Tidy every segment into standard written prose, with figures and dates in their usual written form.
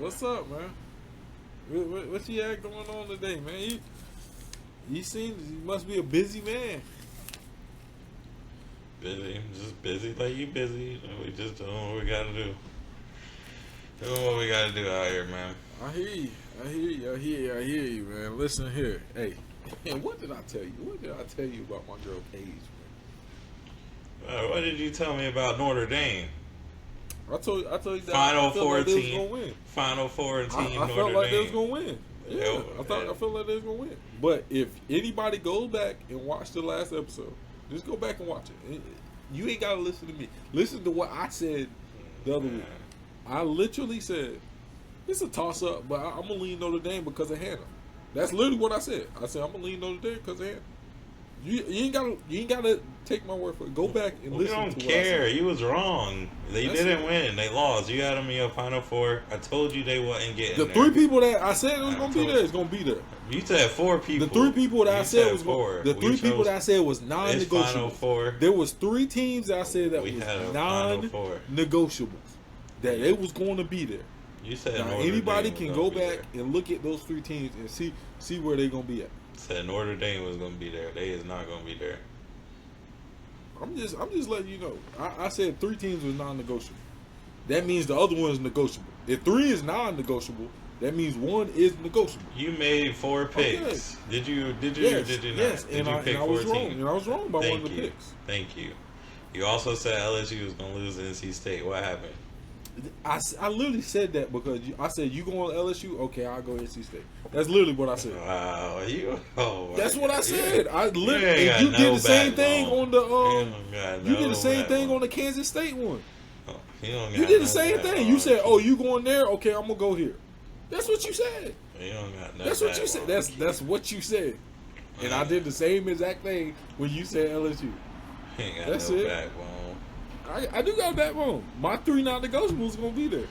What's up, man? What you got going on today, man? You must be a busy man. Busy, just busy like you busy. We just doing what we gotta do. Doing what we gotta do out here, man. I hear you, man. Listen here, hey. And what did I tell you? What did I tell you about my girl Paige, man? What did you tell me about Notre Dame? I told you that Final Four like team. Gonna win. Final Four team. I Notre felt like Dame. they was gonna win. Yeah, I felt like they was gonna win. But if anybody goes back and watch the last episode, just go back and watch it. You ain't gotta listen to me. Listen to what I said the other week. I literally said it's a toss up, but I'm gonna lean Notre Dame because of Hannah. That's literally what I said. I said I'm gonna lean Notre Dame because of Hannah. You ain't gotta take my word for it. Go back and listen. You don't care. You was wrong. They didn't win. They lost. You had them in your Final Four. I told you they wasn't getting the there. 3 people that I said was gonna be there is gonna be there. You said 4 people. The 3 people that I said was 4. The 3 people that I said was non-negotiable. Final Four. There was 3 teams that I said that was non-negotiables that it was going to be there. You said now anybody can go back and look at those 3 teams and see where they're gonna be at. Said Notre Dame was gonna be there. They is not gonna be there. I'm just letting you know. I said 3 teams was non-negotiable. That means the other one is negotiable. If 3 is non-negotiable, that means 1 is negotiable. You made 4 picks. Okay. Did you? Yes, did you not? Yes, did and pick I was 14? wrong. And I was wrong by one of the picks. Thank you. You also said LSU was gonna lose to NC State. What happened? I literally said that because I said you going to LSU. Okay, I'll go NC State. That's literally what I said. Wow, that's what I said. I literally. And you did the same thing on the. You did the same thing on the Kansas State one. You did the same thing. You said, "Oh, you going there? Okay, I'm gonna go here." That's what you said. You don't got no That's what you said. That's what you said. And I did the same exact thing when you said LSU. Ain't got That's no it. backbone. I do got a backbone. My 3 non-negotiables gonna be there.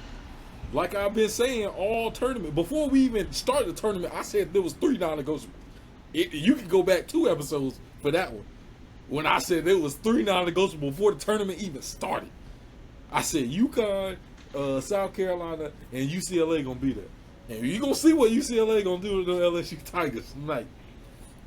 Like I've been saying all tournament. Before we even started the tournament, I said there was 3 non-negotiables. You can go back 2 episodes for that one. When I said there was 3 non-negotiables before the tournament even started. I said UConn, South Carolina, and UCLA gonna be there. And you gonna see what UCLA gonna do to the LSU Tigers tonight.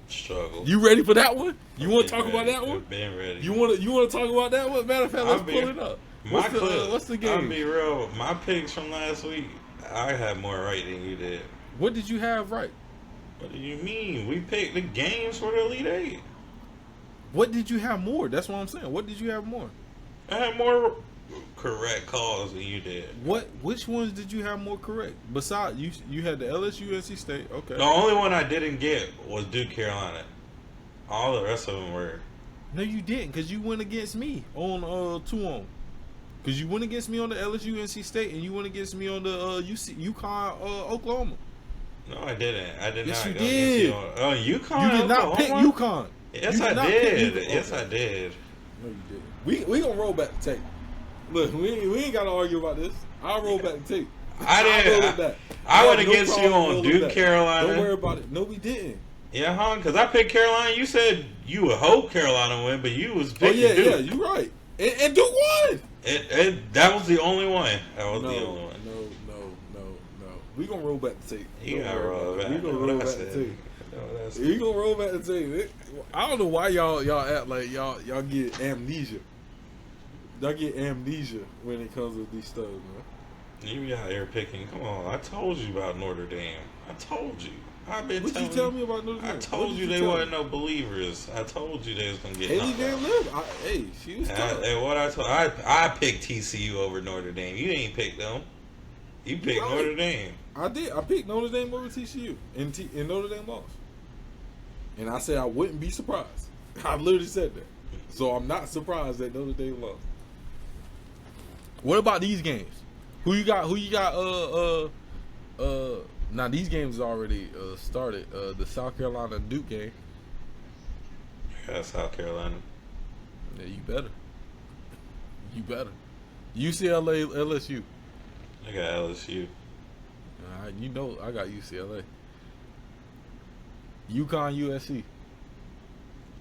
Struggle. You ready for that one? You want to talk about that one? Been ready. You want to talk about that one? Matter of fact, let's pull it up. What's the game? I'll be real. My picks from last week, I had more right than you did. What did you have right? What do you mean? We picked the games for the Elite 8. What did you have more? That's what I'm saying. What did you have more? I had more correct calls than you did. Which ones did you have more correct? Besides, you had the LSU, NC State. Okay. The only one I didn't get was Duke, Carolina. All the rest of them were. No, you didn't, because you went against me on 2-on. Because you went against me on the LSU, NC State, and you went against me on the UConn, Oklahoma. No, I didn't. I did yes, not. You did. UConn. You did not pick UConn. Yes, I did. Yes, I did. No, you didn't. We gonna roll back the tape. Look, we ain't got to argue about this. I'll roll back the tape. I went against you on Duke, Carolina. Don't worry about it. No, we didn't. Yeah, huh? Because I picked Carolina. You said you would hope Carolina win, but you was picking Duke. Yeah, you're right. And Duke won. That was the only one. That was the only one. No. We gonna roll back the tape. You gotta roll back. We gonna roll back the tape. You gonna roll back the tape. I don't know why y'all act like y'all get amnesia. Y'all get amnesia when it comes to these stuff, man. You out here picking. Come on, I told you about Notre Dame. I told you. I've been What you tell me about Notre Dame? I told you they wasn't no believers. I told you they was gonna get Haley damn live. Hey, she was tough. And what I picked TCU over Notre Dame. You ain't picked them. You picked Notre Dame. I did. I picked Notre Dame over TCU, and Notre Dame lost. And I said I wouldn't be surprised. I literally said that. So I'm not surprised that Notre Dame lost. What about these games? Who you got? Now these games already started. The South Carolina Duke game. I got South Carolina. Yeah, you better. UCLA, LSU. I got LSU. You know I got UCLA. UConn, USC.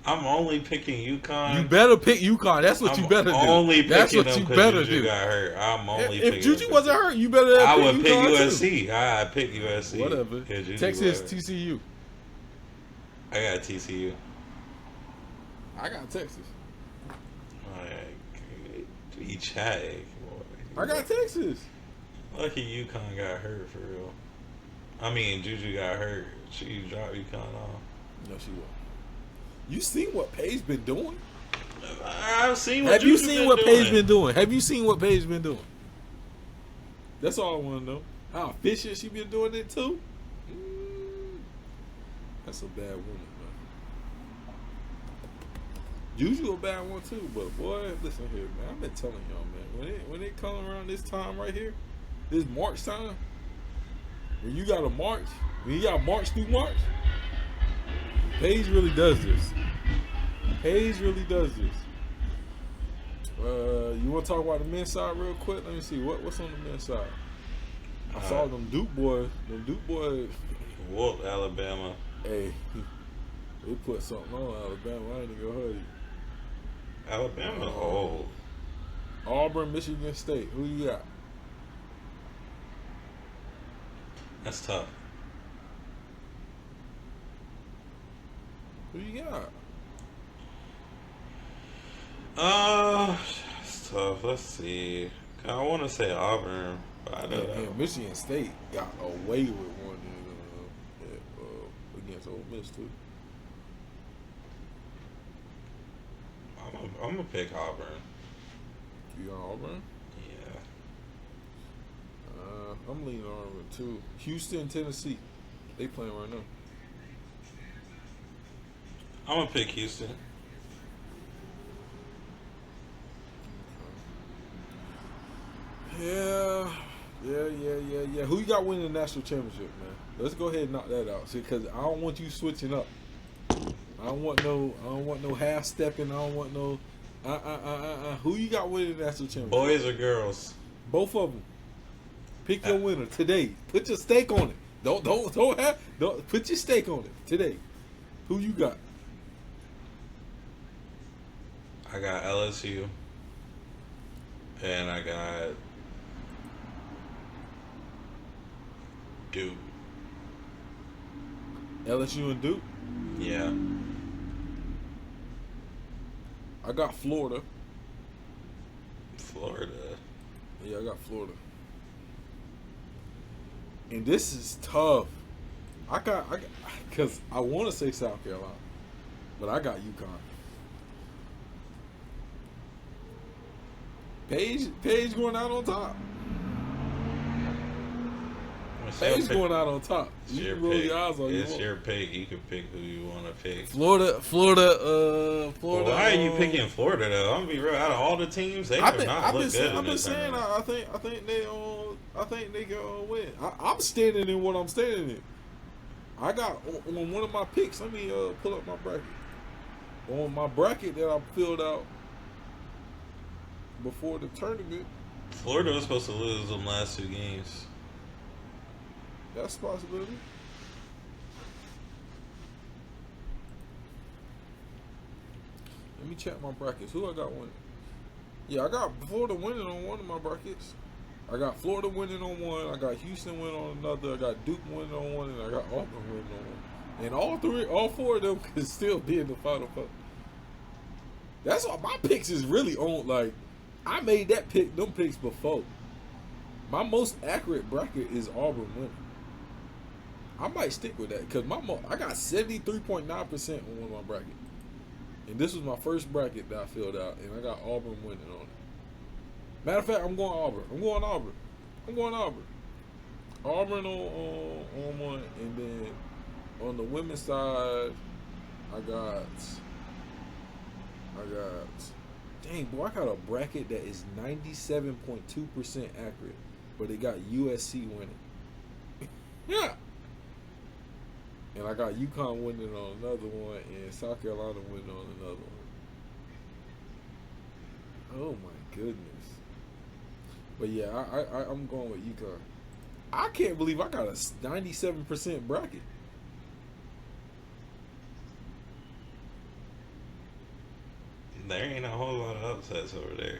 I'm only picking UConn. You better pick UConn. That's what you better do. Only That's picking what you them better because Juju do. got hurt. I'm only If picking Juju them wasn't hurt, you better I pick would pick UConn USC. I pick USC. Whatever. Juju Texas, was. TCU. I got TCU. I got Texas. He chatting. I got Texas. Lucky UConn got hurt for real. I mean, Juju got hurt. She dropped UConn off. No, she won't. You seen what Paige been doing? I've seen what Have you Juju seen been what doing. Paige been doing? Have you seen what Paige been doing? That's all I want to know. How efficient she been doing it too? That's a bad woman, man. Juju a bad one too, but boy, listen here, man. I've been telling y'all, man. When it come around this time right here, this March time, when you got to march, when you got to march through March, Paige really does this. Paige really does this. You want to talk about the men's side real quick? Let me see. What's on the men's side? I saw them Duke boys. Them Duke boys. Whoop, Alabama. Hey, they put something on Alabama. I ain't gonna hurt you. Alabama old. Auburn, Michigan State. Who you got? That's tough. Who you got? It's tough. Let's see. I want to say Auburn, but I don't know. And Michigan State got away with one against Ole Miss too. I'm gonna pick Auburn. You got Auburn? Yeah. I'm leaning Auburn too. Houston, Tennessee. They playing right now. I'm gonna pick Houston. Yeah. Who you got winning the national championship, man? Let's go ahead and knock that out. See, because I don't want you switching up. I don't want no half stepping. I don't want no. Who you got winning the national championship? Boys or girls? Both of them. Pick your winner today. Put your stake on it. Don't put your stake on it today. Who you got? I got LSU. And I got Duke. LSU and Duke? Yeah. I got Florida. Florida. Yeah, I got Florida. And this is tough. I got because I want to say South Carolina, but I got UConn. Paige going out on top. Paige going out on top. You can roll your eyes on It's your pick. You can pick who you want to pick. Florida. Well, why are you picking Florida though? I'm gonna be real. Out of all the teams, they do not look good. I've been saying. I think they gonna win. I'm standing in what I'm standing in. I got on one of my picks. Let me pull up my bracket. On my bracket that I filled out before the tournament. Florida was supposed to lose them last 2 games. That's a possibility. Let me check my brackets. Who I got winning? Yeah, I got Florida winning on one of my brackets. I got Florida winning on one. I got Houston winning on another. I got Duke winning on one, and I got Auburn winning on one. And all 4 of them could still be in the Final Four. That's all. My picks is really on. Like, I made them picks before. My most accurate bracket is Auburn winning. I might stick with that because I got 73.9% on one of my brackets. And this was my first bracket that I filled out, and I got Auburn winning on it. Matter of fact, I'm going Auburn. Auburn on one, and then on the women's side, I got. Dang, boy, I got a bracket that is 97.2% accurate, but it got USC winning. Yeah. And I got UConn winning on another one, and South Carolina winning on another one. Oh my goodness! But yeah, I'm going with UConn. I can't believe I got a 97% bracket. there ain't a whole lot of upsets over there.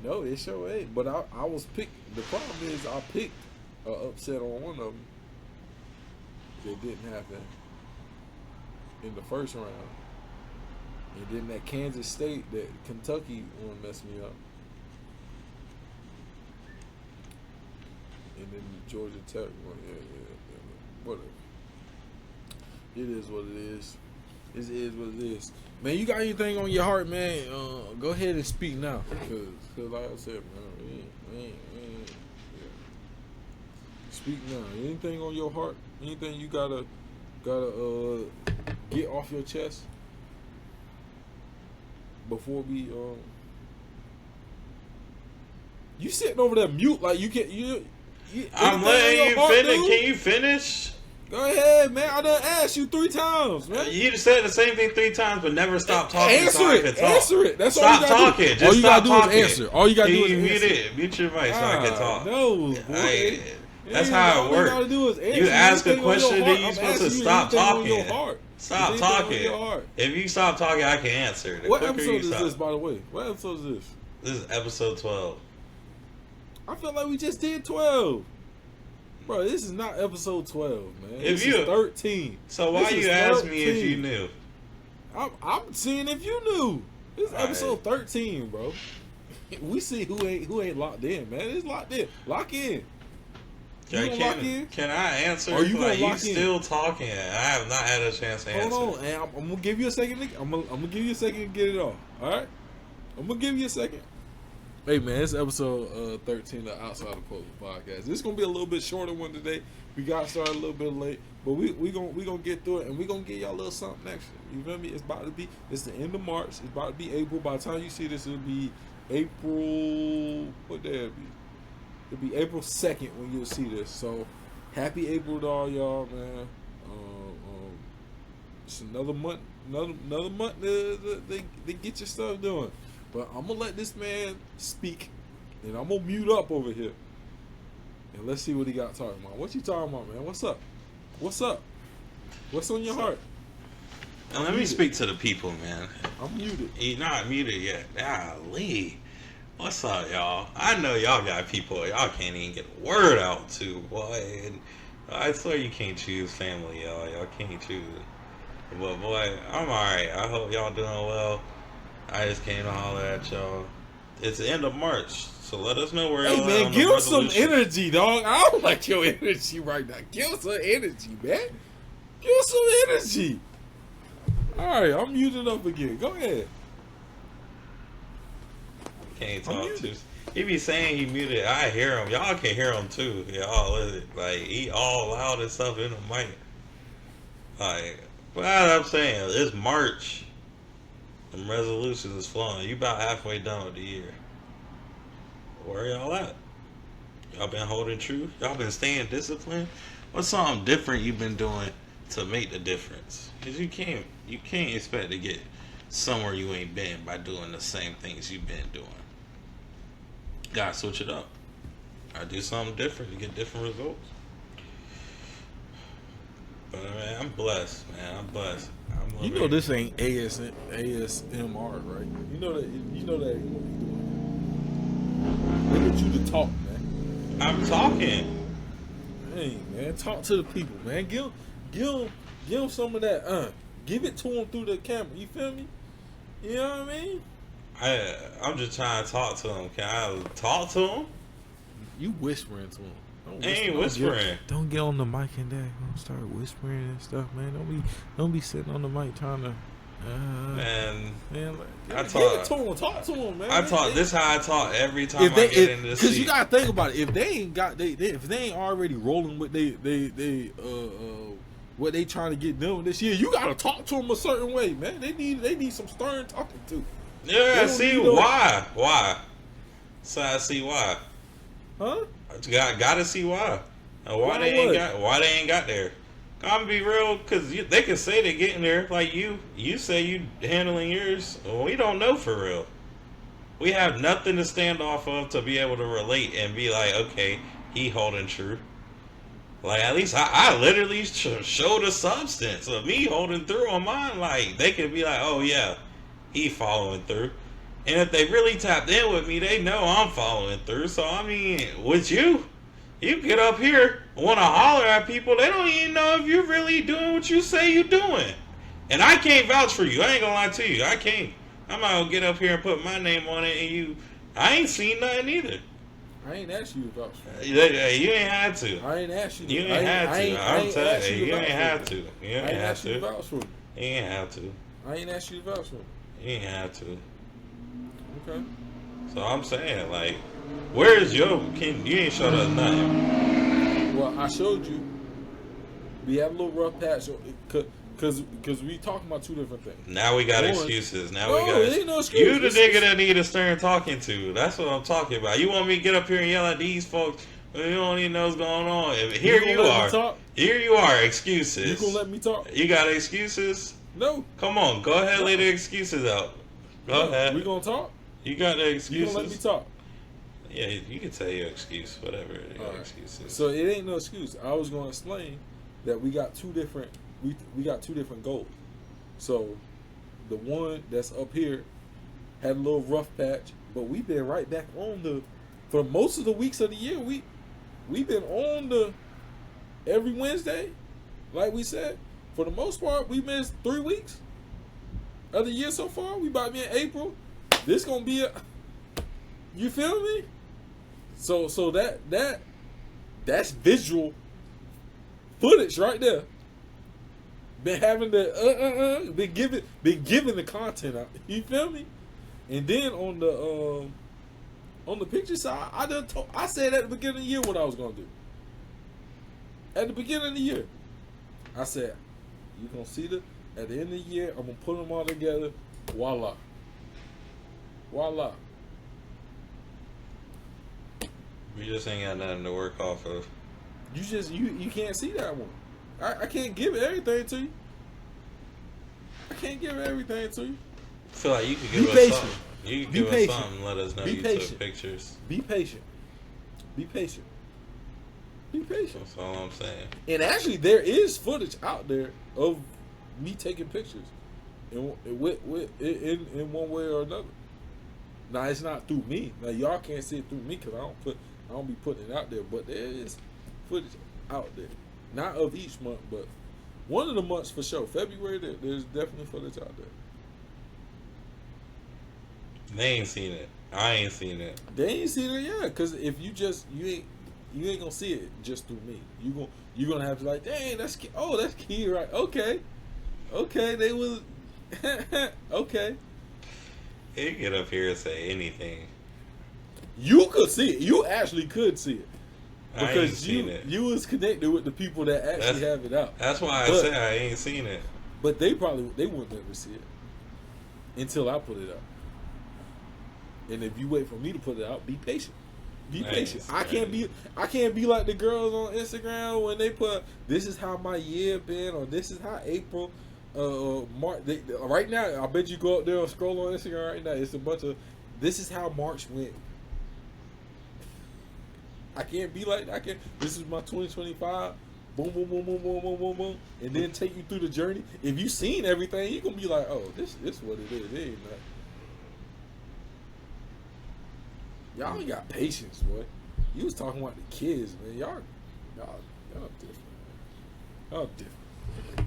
No, it sure ain't. But I was picked. The problem is I picked an upset on one of them. That didn't happen in the first round. And then that Kansas State, that Kentucky one messed me up. And then the Georgia Tech one, yeah. Whatever. It is what it is. It is what it is. Man, you got anything on your heart, man? Go ahead and speak now. Cause like I said, man, yeah. Speak now. Anything on your heart? Anything you gotta get off your chest before we you sitting over there mute like you can't you I'm letting you finish. Dude? Can you finish? Go ahead, man. I done asked you 3 times, man. You said the same thing 3 times, but never stop talking. Answer it. Answer it. That's stop all you gotta talking. Do. Just all you stop gotta talking. Do is answer. All you gotta do is mute answer. it. Mute your mic so I can talk. No, boy. That's how it works. You ask a question, then you're supposed to stop talking. Stop talking. If you stop talking, I can answer. What episode is this, by the way? What episode is this? This is episode 12. I feel like we just did 12. Bro, this is not episode 12, man. This is 13. So why you ask me if you knew? I'm seeing if you knew. This is episode 13, bro. We see who ain't locked in, man. It's locked in. Lock in. Can I answer? Are you gonna lock in? Still talking? I have not had a chance to answer. Hold on, and I'm gonna give you a second. I'm gonna give you a second to get it off. All right, I'm gonna give you a second. Hey man, it's episode 13 of Outside the Post podcast. This is gonna be a little bit shorter one today. We got started a little bit late, but we gonna get through it, and we gonna get y'all a little something extra. You feel me? It's the end of March. It's about to be April. By the time you see this, it'll be April. What day it'll be? It'll be April 2nd when you'll see this. So happy April to all y'all, man. It's another month. Another month to get your stuff done. But I'm going to let this man speak, and I'm going to mute up over here. And let's see what he got talking about. What you talking about, man? What's up? What's up? What's on your heart? Now, let me speak to the people, man. I'm muted. You're not muted yet. Golly. What's up, y'all? I know y'all got people y'all can't even get a word out to, boy. And I swear you can't choose family, y'all. Y'all can't choose. But, boy, I'm alright. I hope y'all doing well. I just came to holler at y'all. It's the end of March, so let us know where y'all at. Hey man, give us some energy, dog. I don't like your energy right now. Give us some energy, man. Give us some energy. Alright, I'm muted up again. Go ahead. Can't talk to. He be saying he muted. I hear him. Y'all can hear him too. Y'all like he all loud and stuff in the mic. Like, but I'm saying it's March. Them resolutions is flowing. You about halfway done with the year. Where y'all at? Y'all been holding true? Y'all been staying disciplined? What's something different you've been doing to make the difference? Because you can't expect to get somewhere you ain't been by doing the same things you've been doing. Gotta switch it up. I do something different to get different results. But man, I'm blessed, man. I'm blessed. You know this ain't ASMR, right? You know that. Look at you to talk, man. I'm talking. Hey, man, talk to the people, man. Give them some of that. Give it to them through the camera. You feel me? You know what I mean? I'm just trying to talk to them. Can I talk to them? You whispering to them. I ain't whispering. Don't get on the mic and that. Don't start whispering and stuff, man. Don't be sitting on the mic trying to. Man, I talk to him. Talk to him, man. I talk. This how I talk every time I get into the seat. Because you gotta think about it. If they ain't got if they ain't already rolling with what they trying to get done this year, you gotta talk to them a certain way, man. They need some stern talking to. Yeah, see why? Why? So I see why. Huh? Gotta see why. Why they ain't got there. I'm be real, because they can say they're getting there. Like you say you handling yours. Well, we don't know for real. We have nothing to stand off of to be able to relate and be like, okay, he holding true. Like, at least I literally show the substance of me holding through on mine. Like, they could be like, oh yeah, he following through. And if they really tapped in with me, they know I'm following through. So I mean, with you get up here and want to holler at people. They don't even know if you're really doing what you say you're doing. And I can't vouch for you. I ain't gonna lie to you. I can't. I'm not gonna get up here and put my name on it, and I ain't seen nothing either. I ain't asked you to vouch for You ain't had to. I ain't asked you. You ain't had to. I'm telling you, you ain't had to. You ain't had to. You vouch for me. You ain't have to. I ain't asked you to vouch for me. You ain't have to. Okay. So I'm saying, like, where's your? You ain't showed us nothing. Well, I showed you. We had a little rough patch because we talking about two different things. Now we got excuses. Now we got. It ain't no excuse. You the nigga that need a stern talking to. That's what I'm talking about. You want me to get up here and yell at these folks? You don't even know what's going on. Here you are. Here you are. Excuses. You gonna let me talk? You got excuses? No. Come on, go ahead, lay the excuses out. Go ahead. We gonna talk? You got the excuses. You gonna let me talk? Yeah, you can tell your excuse, whatever your excuse is. So it ain't no excuse. I was gonna explain that we got two different goals. So the one that's up here had a little rough patch, but we've been right back on for most of the weeks of the year. We've been on every Wednesday, like we said. For the most part, we missed 3 weeks of the year so far. We about to be in April. This gonna be you feel me? So that's visual footage right there. Been having the been giving the content out. You feel me? And then on the picture side, I said at the beginning of the year what I was gonna do. At the beginning of the year, I said, "You gonna see at the end of the year, I'm gonna put them all together. Voila, voila." We just ain't got nothing to work off of. You can't see that one. I can't give everything to you. I can't give everything to you. I feel like you could give us something. You could give us something and let us know you took pictures. Be patient. Be patient. Be patient. That's all I'm saying. And actually, there is footage out there of me taking pictures in one way or another. Now, it's not through me. Now, y'all can't see it through me because I don't be putting it out there. But there is footage out there. Not of each month, but one of the months for sure. February, there's definitely footage out there. They ain't seen it. I ain't seen it. They ain't seen it yet. Because if you ain't gonna see it just through me. You gonna have to like, dang, that's key, right? Okay, they was okay. He get up here and say anything. You could see it. You actually could see it. I ain't seen it. You was connected with the people that actually have it out. That's why I say I ain't seen it. But they wouldn't ever see it until I put it out. And if you wait for me to put it out, be patient. Be patient. I can't be like the girls on Instagram when they put, "This is how my year been," or "This is how April, March." Right now, I bet you go up there and scroll on Instagram right now. It's a bunch of, "This is how March went." I can't be like that. This is my 2025. Boom, boom, boom, boom, boom, boom, boom, boom, and then take you through the journey. If you seen everything, you gonna be like, "Oh, this is what it is." It ain't that. Y'all ain't got patience, boy. You was talking about the kids, man. Y'all different.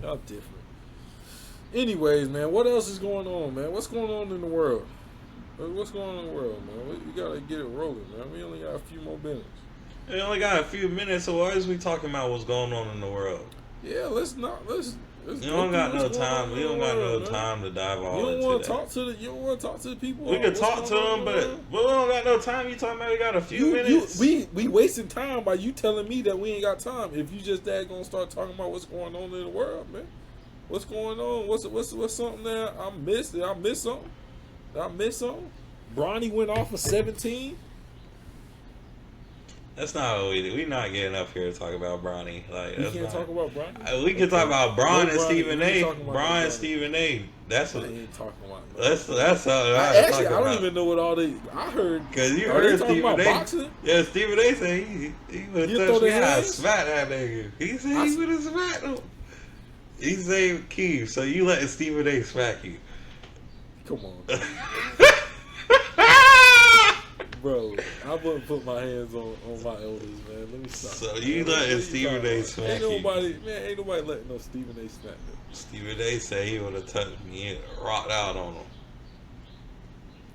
Y'all different. Anyways, man, what else is going on, man? What's going on in the world? What's going on in the world, man? We gotta get it rolling, man. We only got a few more minutes. We only got a few minutes, so why is we talking about what's going on in the world? Yeah, let's you don't got no time. We don't got no time to dive all into that. You don't want to talk to the people. We can talk to them, but we don't got no time. You talking about we got a few minutes? We wasting time by you telling me that we ain't got time. If you just gonna start talking about what's going on in the world, man. What's going on? What's something that I missed? Did I miss something? Bronny went off for 17. That's not what we do. We not getting up here to talk about Bronny. Like We that's can't not. talk about Bronny. We can talk about Braun and Stephen A. Braun and Bronny. Stephen A. That's I what. ain't talking about. No. That's all I I actually talk I don't about. even know what all they. I heard. Cause you Are they heard talking Stephen about A. boxing? Yeah, Stephen A. said he would You have throw touched me. their I hands? smack that nigga. He said he would have smacked him. He said Keith. So you letting Stephen A. smack you? Come on, bro. I wouldn't put my hands on my elders, man. Let me stop. So you letting Stephen A. smack you? Ain't nobody letting no Stephen A. smack them. Stephen A. said he would have touched me and rocked out on him.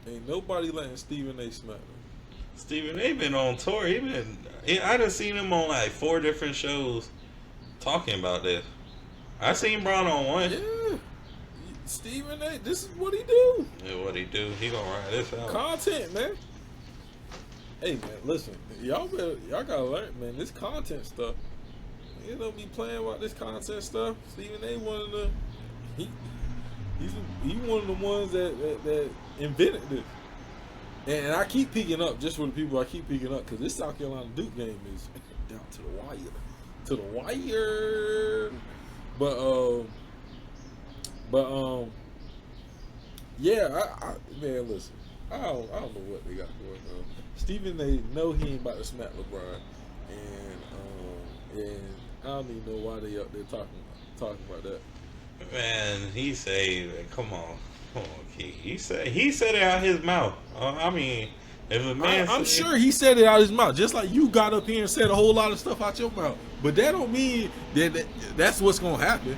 Ain't nobody letting Stephen A. smack them. Stephen A. been on tour. I done seen him on like 4 different shows talking about this. I seen Braun on one. Yeah. Stephen A. This is what he do. Yeah, what he do? He gonna write this out. Content, man. Hey, man, listen. Y'all gotta learn, man. This content stuff. You know, be playing about this content stuff. Stephen A. one of the he's one of the ones that invented this. And I keep picking up just for the people. I keep picking up because this South Carolina Duke game is down to the wire. But yeah, man, listen. I don't know what they got going on. Stephen A. know he ain't about to smack LeBron, and I don't even know why they up there talking about that. Man, he say, come on, Keith. He said it out his mouth. I mean, if a man, I'm sure he said it out his mouth, just like you got up here and said a whole lot of stuff out your mouth. But that don't mean that's what's gonna happen.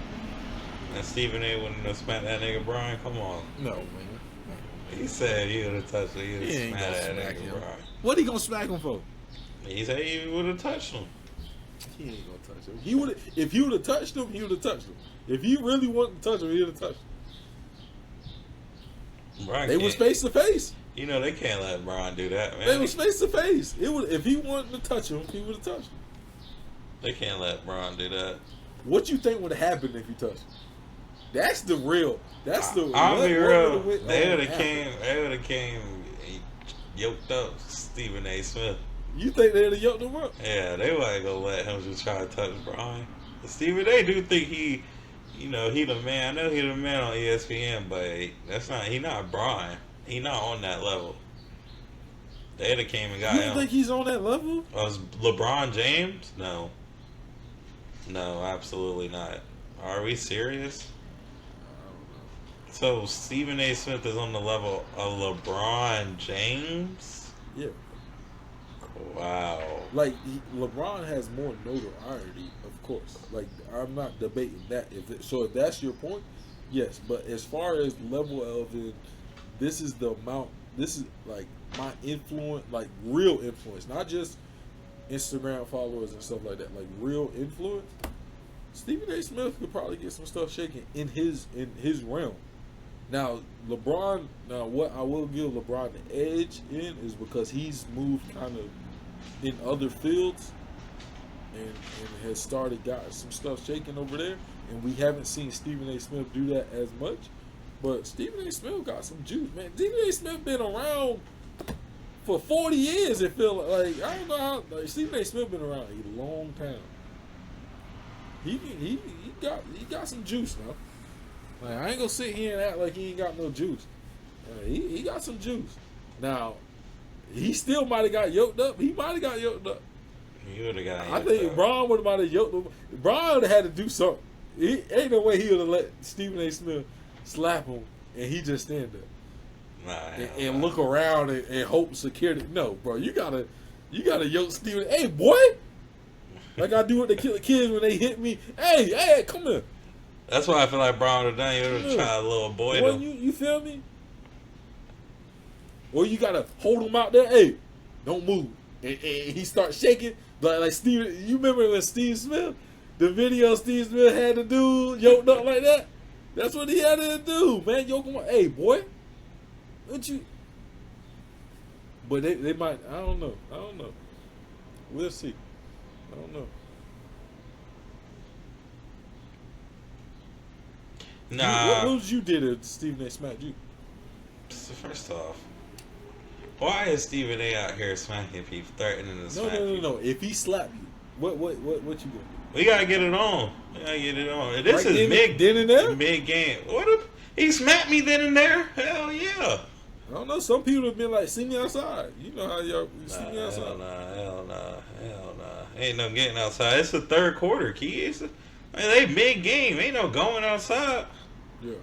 And Stephen A. wouldn't have smacked that nigga Brian. Come on. No, man. He said he would have touched him. He would He have ain't smacked gonna that smack nigga him. Brian. What he gonna smack him for? He said he would have touched him. He ain't gonna touch him. If he would have touched him, he would have touched him. If he really wanted to touch him, he would have touched him. Brian They was face to face. You know they can't let Brian do that, man. They was face to face. If he wanted to touch him, he would have touched him. They can't let Brian do that. What you think would have happened if he touched him? That's the real. That's the. I'll be real. They would have have came yoked up Stephen A. Smith. You think they'd have yoked him up? Yeah, they wasn't gonna let him just try to touch Brian. Stephen A. do think he the man. I know he the man on ESPN, but he not Brian. He not on that level. They'd have came and got You him. don't think he's on that level? Was LeBron James? No, absolutely not. Are we serious? So Stephen A. Smith is on the level of LeBron James? Yeah. Wow. Like LeBron has more notoriety, of course. Like I'm not debating that. If that's your point, yes. But as far as level of it, this is the amount. This is like my influence, like real influence, not just Instagram followers and stuff like that. Like real influence. Stephen A. Smith could probably get some stuff shaken in his realm. Now, LeBron. Now, what I will give LeBron the edge in is because he's moved kind of in other fields and has got some stuff shaking over there, and we haven't seen Stephen A. Smith do that as much. But Stephen A. Smith got some juice, man. Stephen A. Smith been around for 40 years. It feel like I don't know how. Like Stephen A. Smith been around a long time. He got some juice now. Like, I ain't gonna sit here and act like he ain't got no juice. He got some juice. Now, he still might have got yoked up. He might have got yoked up. He would have got I think Braun would have yoked him. Braun would have had to do something. Ain't no way he would have let Stephen A. Smith slap him and he just stand there and look around and hope security. No, bro, you gotta yoke Stephen. Hey, boy, like I do with the kids when they hit me. Hey, come here. That's why I feel like Braun would have done. He would have tried a little boy. Boy, you feel me? Or you gotta hold him out there. Hey, don't move. And he starts shaking. Like Steve, you remember when Steve Smith, the video Steve Smith had to do yoked up like that? That's what he had to do, man. Yoke him up. Hey, boy, what you? But they might. I don't know. We'll see. I don't know. Nah. What did you did if Stephen A. smacked you? First off, Why is Stephen A. out here smacking people, threatening to smack people? No. If he slap you, what you gonna do? We gotta get it on. And this right is mid game. What if he smacked me then and there? Hell yeah. I don't know. Some people have been like, "See me outside." You know how y'all see me outside. Hell nah. Ain't no getting outside. It's the third quarter, kids. They mid game. Ain't no going outside. Yeah.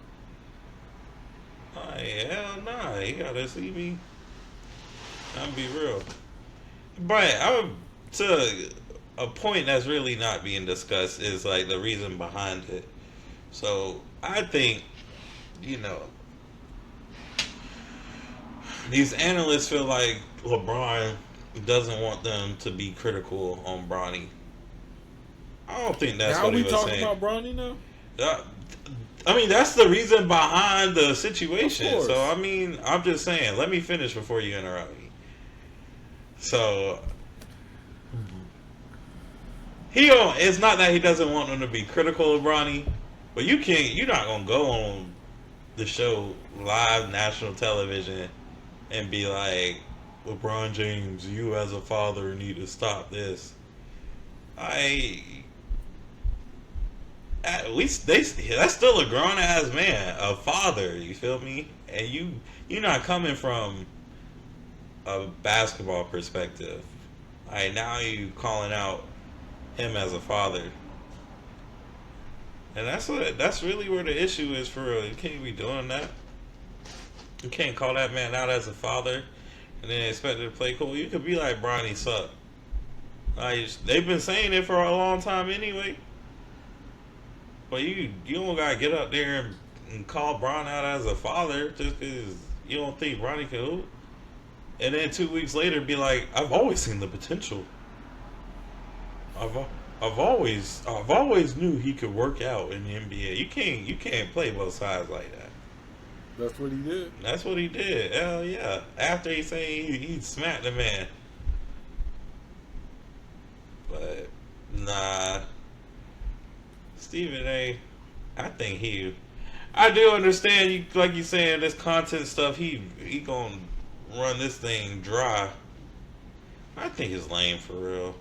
Hell nah. You gotta see me. I'll be real. But to a point that's really not being discussed is like the reason behind it. So I think, these analysts feel like LeBron doesn't want them to be critical on Bronny. I don't think that's what he was saying. Now we talking about Bronny now? I mean, that's the reason behind the situation. So, I mean, I'm just saying, let me finish before you interrupt me. So, it's not that he doesn't want them to be critical of Bronny, but you're not going to go on the show live national television and be like, LeBron James, you as a father need to stop this. That's still a grown ass man, a father. You feel me? And you're not coming from a basketball perspective. Now you calling out him as a father, and that's really where the issue is for real. You can't be doing that. You can't call that man out as a father and then expect him to play cool. You could be like, Bronny suck. They've been saying it for a long time anyway. But you don't gotta get up there and call Bron out as a father just because you don't think Bronny can hoop. And then 2 weeks later be like, I've always seen the potential. I've always knew he could work out in the NBA. You can't play both sides like that. That's what he did. That's what he did. Hell yeah. After he said he smacked the man. But nah. Stephen A. I think I do understand you, like you saying, this content stuff. He gonna run this thing dry. I think it's lame for real.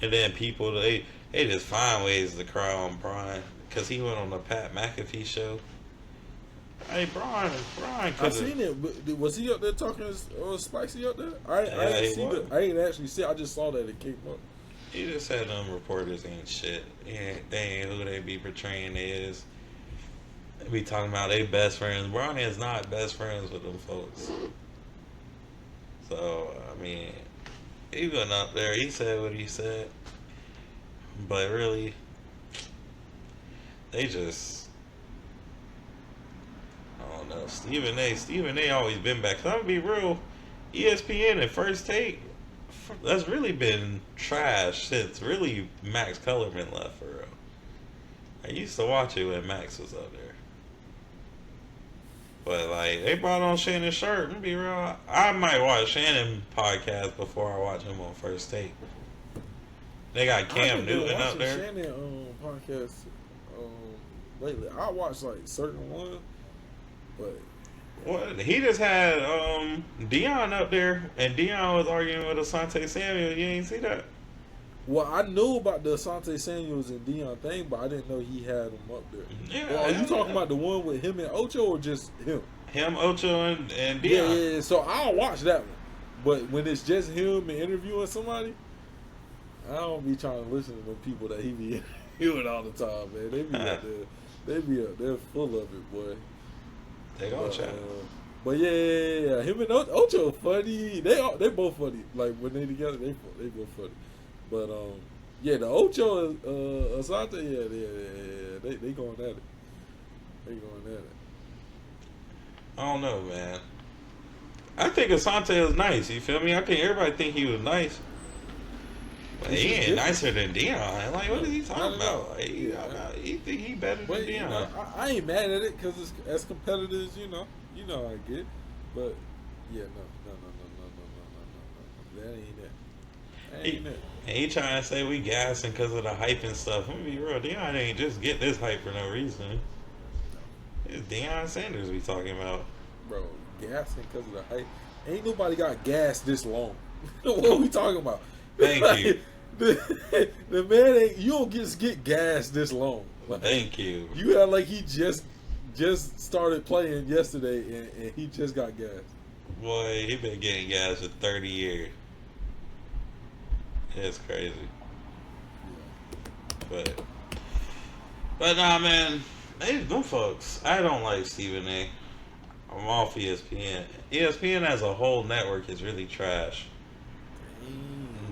And then people they just find ways to cry on Brian because he went on the Pat McAfee show. Hey, Brian I seen it. But was he up there talking spicy up there? I ain't actually see. I just saw that it came up. He just said them reporters ain't shit. They ain't who they be portraying they is. They be talking about they best friends. Bronny is not best friends with them folks. So, I mean, he went up there. He said what he said. But really, they just, I don't know. Stephen A always been back. 'Cause I'm going to be real, ESPN and First Take, that's really been trash since really Max Kellerman left for real. I used to watch it when Max was up there. But like they brought on Shannon Sharp, and be real, I might watch Shannon podcast before I watch him on First Take. They got Cam Newton up there. Shannon podcast lately. I watch like certain ones, but what he just had Dion up there, and Dion was arguing with Asante Samuel. You ain't see that? Well, I knew about the Asante Samuels and Dion thing, but I didn't know he had them up there. Yeah. Well, are you talking about the one with him and Ocho, or just him? Him, Ocho, and Dion. Yeah. So I'll watch that one. But when it's just him and interviewing somebody, I don't be trying to listen to the people that he be interviewing all the time, man. They be up there. They be up there full of it, boy. They gonna chat. But yeah. Him and Ocho funny. They both funny. Like when they together, they both funny. But the Ocho Asante, they going at it. They going at it. I don't know, man. I think Asante was nice. You feel me? I think everybody think he was nice. But he ain't nicer than Dion. Like, what is he talking about? Like, he think he better than Dion. I ain't mad at it because as competitors, you know how I get. But yeah, no. That ain't it. And he trying to say we gassing because of the hype and stuff. Let me be real. Dion ain't just get this hype for no reason. It's Deion Sanders we talking about. Bro, gassing because of the hype. Ain't nobody got gas this long. What are we talking about? Thank you. The man ain't. You don't just get gas this long. Like, Thank you. You had like he just started playing yesterday and he just got gas. Boy, he been getting gas for 30 years. It's crazy. But nah, man. Them folks. I don't like Stephen A. I'm off ESPN. ESPN as a whole network is really trash.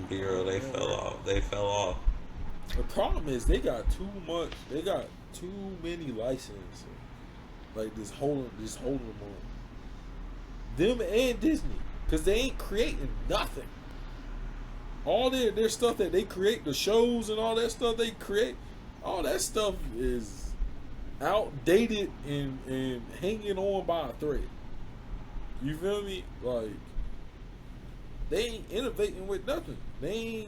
Girl, they fell off. They fell off. The problem is they got too much. They got too many licenses. Like this holding them on. Them and Disney, because they ain't creating nothing. All their stuff that they create, the shows and all that stuff they create, all that stuff is outdated and hanging on by a thread. You feel me? Like they ain't innovating with nothing. They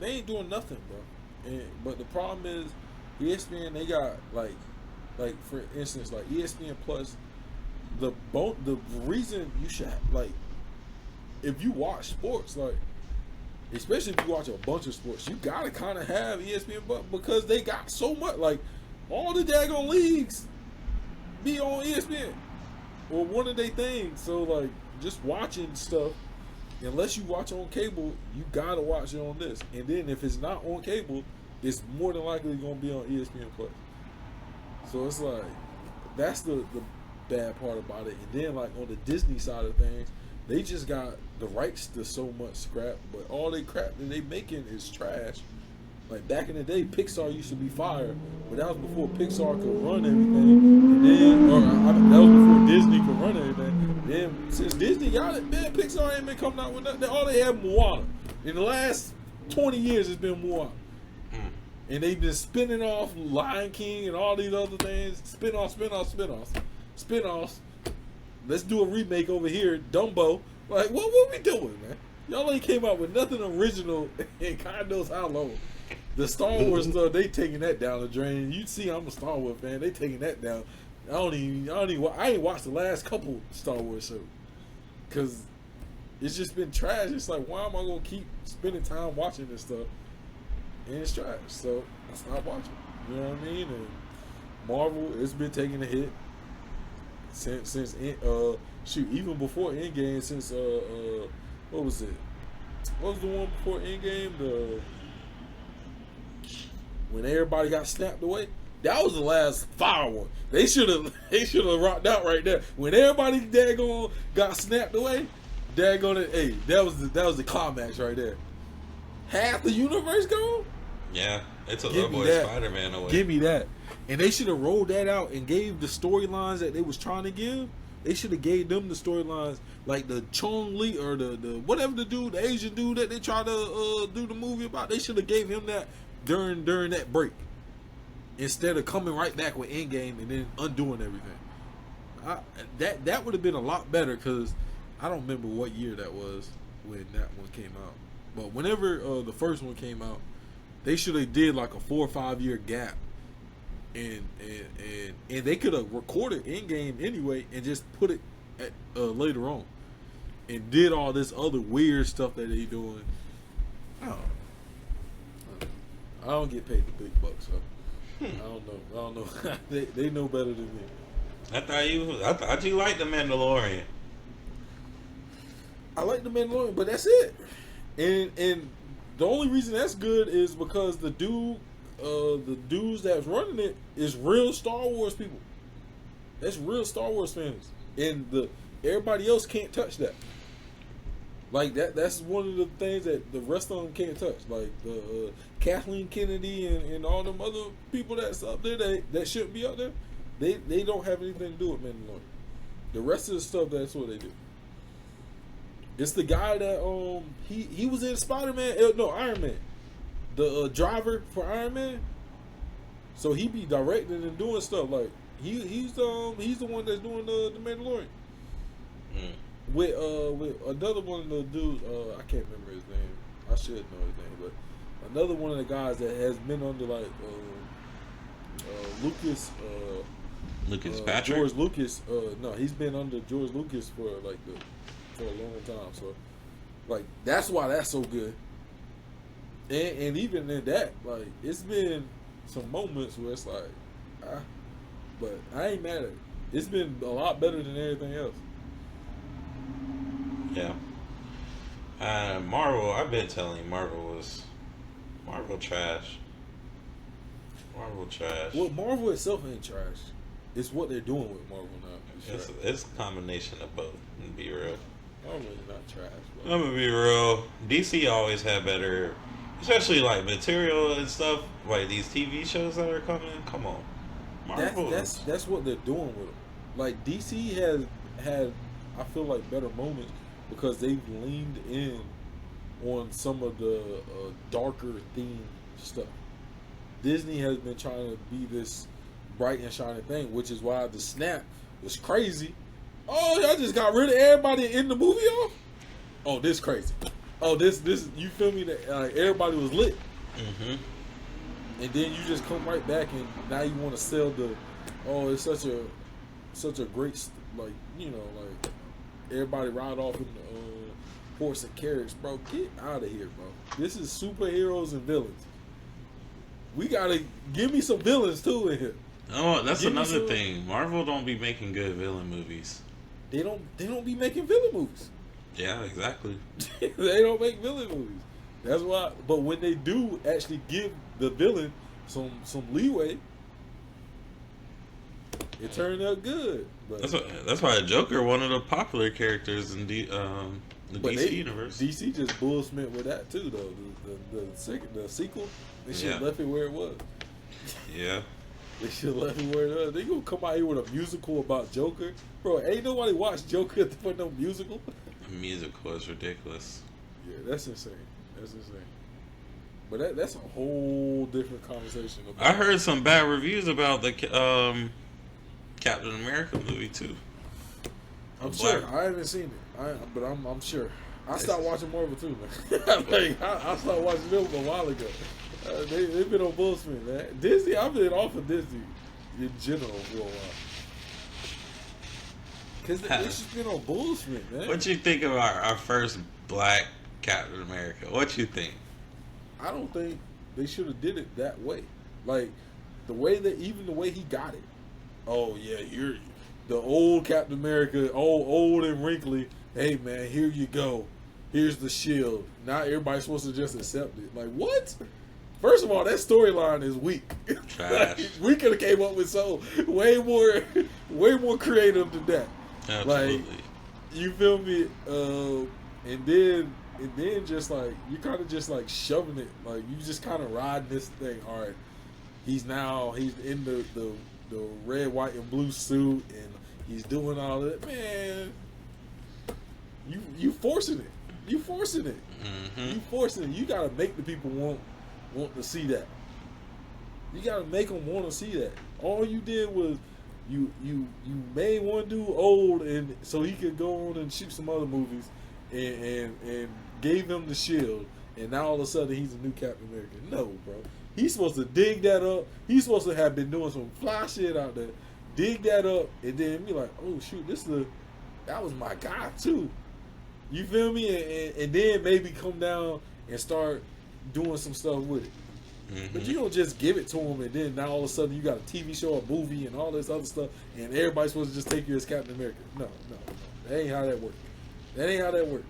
ain't doing nothing, bro. But the problem is ESPN. They got like for instance, like ESPN Plus. The reason you should like if you watch sports, like especially if you watch a bunch of sports, you gotta kind of have ESPN, but because they got so much, like all the daggone leagues be on ESPN or one of their things. So like just watching stuff, unless you watch on cable, you gotta watch it on this. And then if it's not on cable, it's more than likely gonna be on ESPN Plus. So it's like that's the bad part about it. And then like on the Disney side of things, they just got the rights to so much scrap, but all they crap that they making is trash. Like back in the day, Pixar used to be fire, but that was before Pixar could run everything. And then, that was before Disney could run everything. And then since Disney got it, man, Pixar ain't been coming out with nothing. All they have Moana. In the last 20 years, it's been Moana. And they've been spinning off Lion King and all these other things. Spin-offs. Let's do a remake over here, Dumbo. Like, what we doing, man? Y'all ain't came out with nothing original in God knows how long. The Star Wars stuff, they taking that down the drain. You see, I'm a Star Wars fan. They taking that down. I ain't watched the last couple Star Wars shows because it's just been trash. It's like, why am I gonna keep spending time watching this stuff? And it's trash. So I stopped watching. You know what I mean? And Marvel, it's been taking a hit since even before Endgame. Since what was it? What was the one before Endgame? When everybody got snapped away. That was the last fire one. They should have rocked out right there. When everybody daggone got snapped away, daggone it, hey, that was the climax right there. Half the universe gone? Yeah, it's a little boy Spider-Man away. Give me that. And they should have rolled that out and gave the storylines that they was trying to give. They should have gave them the storylines like the Chong Li or the whatever the dude, the Asian dude that they tried to do the movie about. They should have gave him that during that break instead of coming right back with Endgame and then undoing everything. That would have been a lot better because I don't remember what year that was when that one came out. But whenever the first one came out, they should have did like a 4 or 5 year gap, and they could have recorded Endgame anyway and just put it at, later on, and did all this other weird stuff that they doing. I don't get paid the big bucks, so I don't know. they know better than me. I thought you liked the Mandalorian. I like the Mandalorian, but that's it. And the only reason that's good is because the dudes that's running it is real Star Wars people. That's real Star Wars fans, and everybody else can't touch that. Like that's one of the things that the rest of them can't touch. Like the Kathleen Kennedy and all them other people that's up there that shouldn't be up there. They don't have anything to do with Mandalorian. The rest of the stuff, that's what they do. It's the guy that he was in Spider-Man, Iron Man, the driver for Iron Man. So he be directing and doing stuff like he's the one that's doing the Mandalorian. With another one of the dudes, I can't remember his name. I should know his name, but another one of the guys that has been under like Lucas Patrick? George Lucas. No, he's been under George Lucas for like time. So, like, that's why that's so good. And even in that, like, it's been some moments where it's like, but I ain't mad at it. It's been a lot better than everything else. Yeah. Marvel, I've been telling you, Marvel trash. Marvel trash. Well, Marvel itself ain't trash. It's what they're doing with Marvel now. It's a combination of both. To be real. Marvel is not trash. Bro. I'm gonna be real. DC always had better, especially like material and stuff. Like these TV shows that are coming. Come on, Marvel. That's what they're doing with them. Like DC has had, I feel like, better moments because they've leaned in on some of the darker theme stuff. Disney has been trying to be this bright and shiny thing, which is why the snap was crazy. Oh, y'all just got rid of everybody in the movie off? Oh, this crazy. Oh, this you feel me? That everybody was lit. Mm-hmm. And then you just come right back and now you want to sell it's such a great, like, you know, like everybody ride off in horse and carriage, bro. Get out of here, bro. This is superheroes and villains. We gotta give me some villains too in here. Oh, that's another thing. Marvel don't be making good villain movies. They don't be making villain movies. Yeah, exactly. They don't make villain movies. That's why. But when they do actually give the villain some leeway, it turned out good. But that's why Joker one of the popular characters in the DC universe. DC just bullshit with that too, though. The sequel, they should have left it where it was. Yeah. They should have left it where it was. They gonna come out here with a musical about Joker, bro. Ain't nobody watched Joker for no musical. A musical is ridiculous. Yeah, that's insane. That's insane. But that's a whole different conversation. I heard some bad reviews about the Captain America movie too. I'm sure. I haven't seen it, but I'm sure. I stopped watching Marvel too, man. Like, I stopped watching them a while ago. They've been on bullshit, man. Disney, I've been off of Disney in general for a while. Because it's just been on bullshit, man. What you think of our first black Captain America? What you think? I don't think they should have did it that way. Like, the way he got it. Oh, yeah, you're the old Captain America, old and wrinkly. Hey, man, here you go. Here's the shield. Now everybody's supposed to just accept it. Like, what? First of all, that storyline is weak. Trash. Like, we could have came up with way more creative than that. Absolutely. Like, you feel me? And then just like you kind of just like shoving it. Like, you just kind of riding this thing. All right, he's in the red, white, and blue suit, and he's doing all that. Man, you forcing it. You forcing it. Mm-hmm. You forcing it. You gotta make the people want to see that. You gotta make them want to see that. All you did was you made one dude old, and so he could go on and shoot some other movies, and gave him the shield, and now all of a sudden he's a new Captain America. No, bro. He's supposed to dig that up. He's supposed to have been doing some fly shit out there. Dig that up, and then be like, oh shoot, that was my guy too. You feel me? And then maybe come down and start doing some stuff with it. Mm-hmm. But you don't just give it to him, and then now all of a sudden you got a TV show, a movie, and all this other stuff, and everybody's supposed to just take you as Captain America. No. That ain't how that works. That ain't how that works.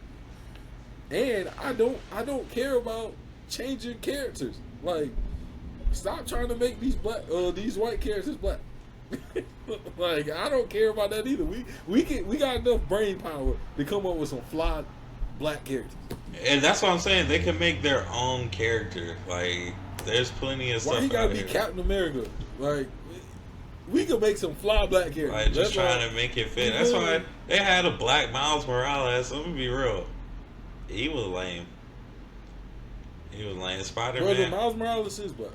And I don't care about changing characters. Like, stop trying to make these white characters black. Like, I don't care about that either. We got enough brain power to come up with some flawed black characters. And that's what I'm saying. They can make their own character. Like, there's plenty of stuff. Why he gotta be here. Captain America? Like, we could make some fly black characters. Like, just trying to make it fit. That's why they had a black Miles Morales. I'm gonna be real. He was lame. Spider-Man. Brother, Miles Morales is black.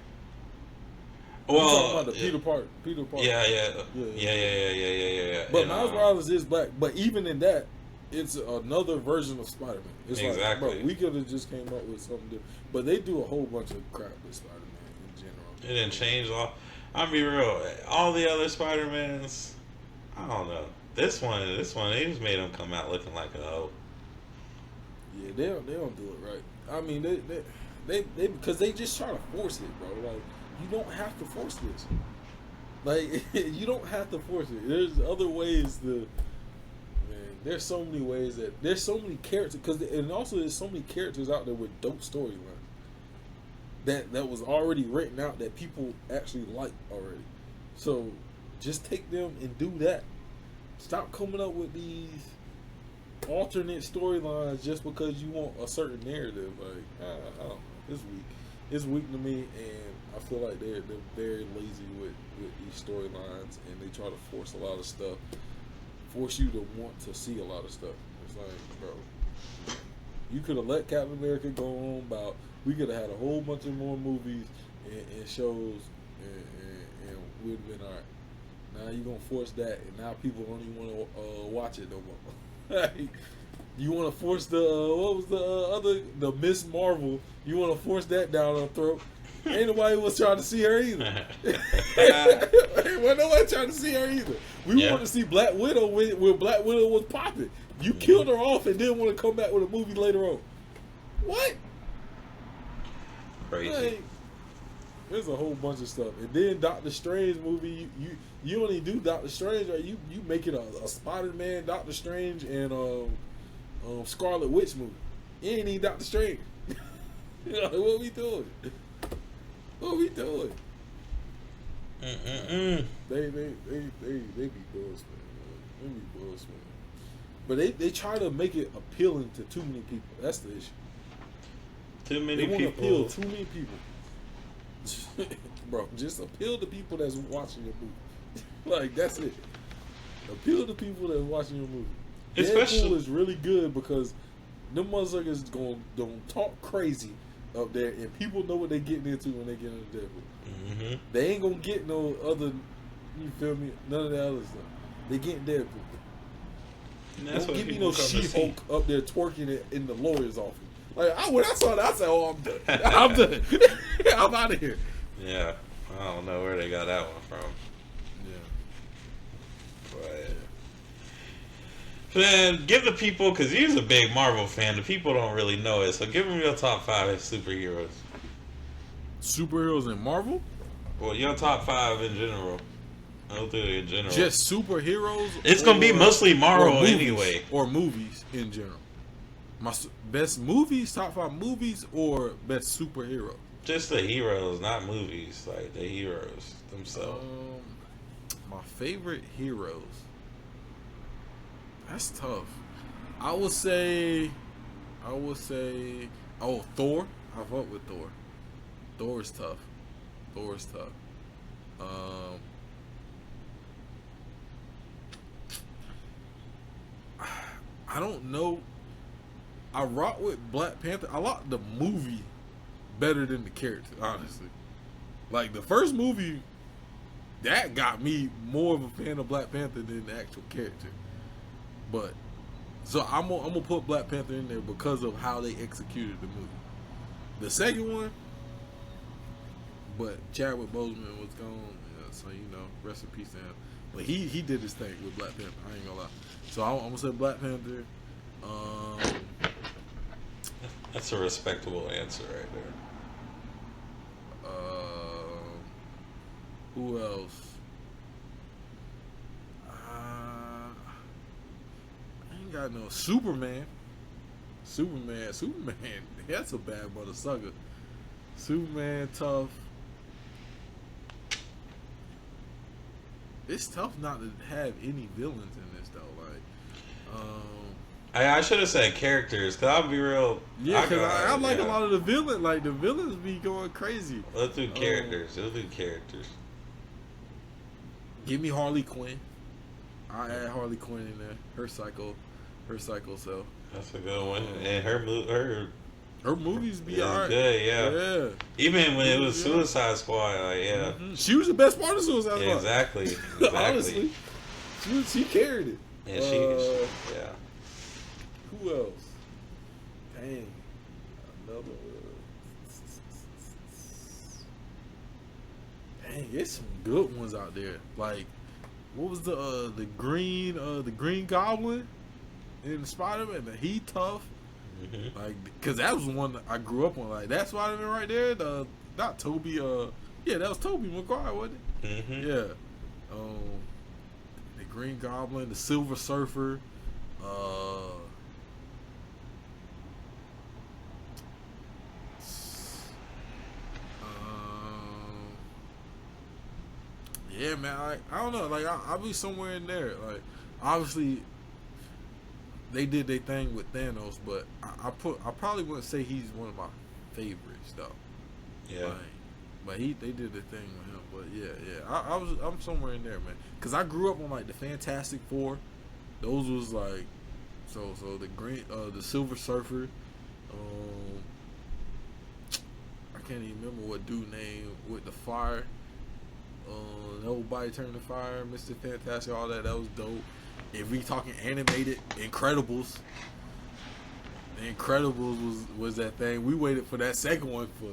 Well, talking about the Peter Parker. Yeah. But Miles Morales is black. But even in that, it's another version of Spider-Man. It's exactly. Like, bro, we could have just came up with something different. But they do a whole bunch of crap with Spider-Man in general. It didn't change all. I'll be real. All the other Spider-Mans, I don't know. This one, they just made him come out looking like a hoe. they don't do it right. I mean, they because they just try to force it, bro. Like, you don't have to force this. Like, you don't have to force it. There's other ways to. Man, there's so many ways there's so many characters and also there's so many characters out there with dope storylines that was already written out that people actually like already. So just take them and do that. Stop coming up with these alternate storylines just because you want a certain narrative. Like, I don't know. It's weak. It's weak to me, and I feel like they're very lazy with these storylines, and they try to force a lot of stuff. Force you to want to see a lot of stuff. It's like, bro, you could have let Captain America go on about. We could have had a whole bunch of more movies and shows, and we'd have been all right. Now you're gonna force that, and now people don't even want to watch it no more. You want to force the what was the Miss Marvel? You want to force that down our throat? Ain't nobody was trying to see her either. Well, nobody trying to see her either. We wanted to see Black Widow when Black Widow was popping. You killed her off and didn't want to come back with a movie later on. What? Crazy. Like, there's a whole bunch of stuff, and then Doctor Strange movie. You only do Doctor Strange, right? You make it a Spider-Man, Doctor Strange, and Scarlet Witch movie. You ain't need Doctor Strange. What we doing? What we doing? They be bullshit, man. They be bullshit. But they try to make it appealing to too many people. That's the issue. Too many they people. Appeal to too many people. Bro, just appeal to people that's watching your movie. Like, that's it. Appeal to people that's watching your movie. Especially Deadpool is really good because them motherfuckers don't talk crazy up there, and people know what they getting into when they get into Deadpool. Mm-hmm. They ain't gonna get no other. You feel me? None of that other stuff. They getting Deadpool. That's Don't what give me people no come to She-Hulk see. up there twerking it in the lawyer's office. Like, when I saw that, I said, "Oh, I'm done. I'm done. I'm out of here." Yeah, I don't know where they got that one from. Yeah, but man, give the people, because he's a big Marvel fan. The people don't really know it, so give them your top 5 superheroes. superheroes in Marvel. Well, your top 5 in general. I'll do it in general. Just superheroes. It's gonna be mostly Marvel movies, anyway. or movies in general. My best movies, top 5 movies, or best superhero. Just the heroes, not movies. Like the heroes themselves. My favorite heroes. That's tough. I would say, oh, Thor. I vote with Thor. Thor is tough. I don't know. I rock with Black Panther. I like the movie better than the character, honestly. Like, the first movie, that got me more of a fan of Black Panther than the actual character. But, so I'm gonna put Black Panther in there because of how they executed the movie. The second one, but Chadwick Boseman was gone, so, you know, rest in peace to him. But he did his thing with Black Panther, I ain't gonna lie. So I'm gonna say Black Panther. That's a respectable answer right there. Who else? I ain't got no Superman. Superman. That's a bad mother sucker. Superman tough. It's tough not to have any villains in this though. Like, I should have said characters, because I'll be real. yeah, because I like a lot of the villains. Like, the villains be going crazy. Let's do characters. Give me Harley Quinn. I add Harley Quinn in there. Her psycho self. That's a good one. And her movies be yeah, alright. good, yeah. Even when it was Suicide Squad, like, yeah. Mm-hmm. She was the best part of Suicide Squad. Yeah, exactly. Honestly, she carried it. Yeah, yeah. Who else? Dang, another. Dang, there's some good ones out there. Like, what was the green Goblin in Spider-Man? He tough. Like, cause that was one that I grew up on. Like, that Spider-Man right there. Not Toby. Yeah, that was Toby Maguire, wasn't it? Yeah. The Green Goblin, the Silver Surfer. Yeah, man. I don't know. Like, I'll be somewhere in there. Like, obviously, they did their thing with Thanos, but I probably wouldn't say he's one of my favorites though. Yeah. Like, but they did their thing with him. But yeah. I'm somewhere in there, man. Cause I grew up on like the Fantastic Four. Those was like, so the the Silver Surfer. I can't even remember what dude name with the fire. Nobody turned to fire, Mr. Fantastic, all that. That was dope. If we talking animated, Incredibles. The Incredibles was that thing. We waited for that second one for,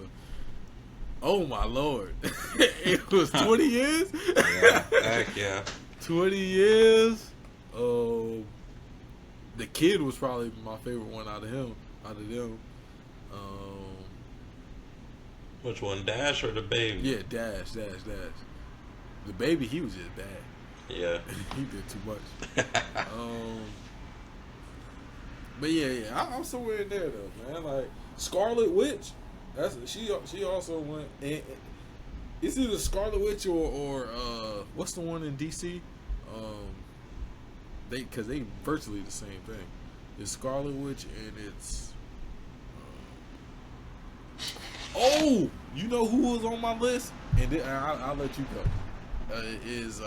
oh my lord, it was 20 years. Yeah, heck yeah. 20 years. The kid was probably my favorite one out of them. Which one, Dash or the baby? Yeah, Dash. The baby, he was just bad. Yeah. He did too much. But yeah, I'm somewhere in there though, man. Like Scarlet Witch, she also went. And it's either Scarlet Witch or what's the one in DC? Because they virtually the same thing. It's Scarlet Witch and it's. Oh, you know who was on my list? And then I'll let you go. Is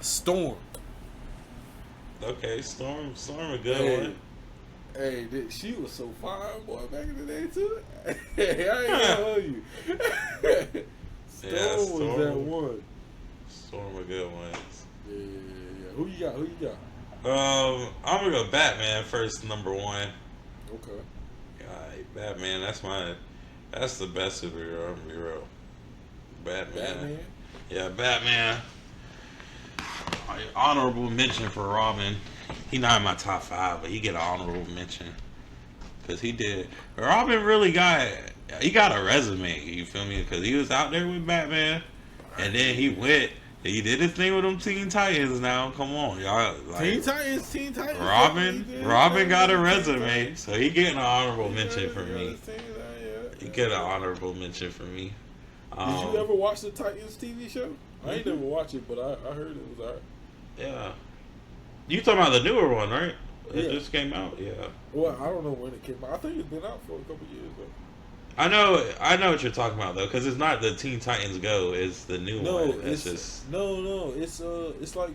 Storm. Okay, Storm a good one. Hey, she was so fine, boy, back in the day too. Hey, I ain't gonna hold you. Storm was that one. Storm a good one. Yeah. Who you got? I'm gonna go Batman first, number one. Okay. Batman, that's the best superhero. I'm gonna be real. Batman. Yeah, Batman. Honorable mention for Robin. He not in my top 5, but he get an honorable mention because he did. Robin really got a resume. You feel me? Because he was out there with Batman, and then he did his thing with them Teen Titans. Now, come on, y'all. Like, Teen Titans. Robin got a resume, so he getting an honorable mention for me. He get an honorable mention for me. Did you ever watch the Titans TV show? I ain't never watched it, but I heard it was alright. Yeah. You talking about the newer one, right? It just came out, yeah. Well, I don't know when it came out. I think it's been out for a couple years though. I know what you're talking about though, because it's not the Teen Titans Go, it's the new one. It's just it's like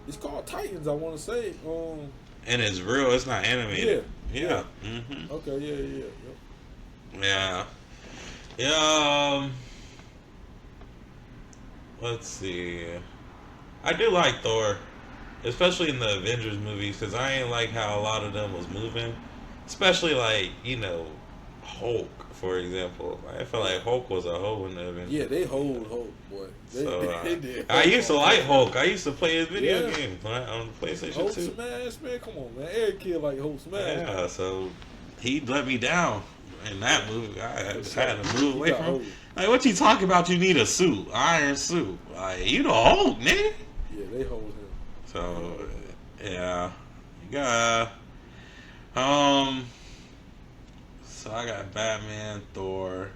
it's called Titans. I want to say. And it's real. It's not animated. Yeah. Okay. Yeah. Yeah. Let's see. I do like Thor, especially in the Avengers movies, because I ain't like how a lot of them was moving. Especially like, Hulk, for example. I feel like Hulk was a hoe in the Avengers. Yeah, they hold Hulk, boy. They did. I used to like Hulk. I used to play his video game on the PlayStation Hulk 2. Smash, man. Come on, man. Every kid like Hulk Smash. Yeah, so he let me down in that movie. I had to move away from him. Like, what you talking about? You need a suit, iron suit. Like, you the Hulk, nigga. Yeah, they hold him. So, yeah, you got So I got Batman, Thor.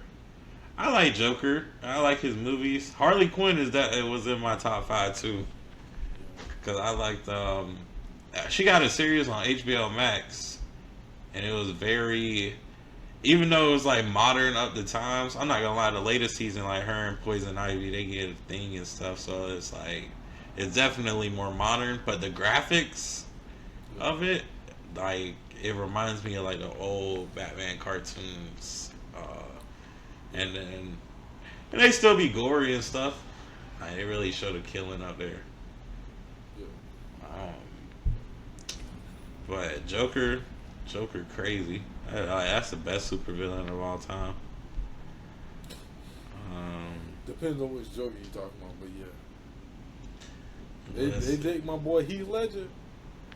I like Joker. I like his movies. Harley Quinn it was in my top 5 too. Cause I liked she got a series on HBO Max, and it was very. Even though it was like modern up to times, I'm not gonna lie. The latest season, like her and Poison Ivy, they get a thing and stuff. So it's like, it's definitely more modern. But the graphics of it, like, it reminds me of like the old Batman cartoons, and they still be gory and stuff. Like, they really show the killing up there. But Joker crazy. That's the best supervillain of all time. Depends on which Joker you're talking about, but yeah. They take my boy Heath Ledger.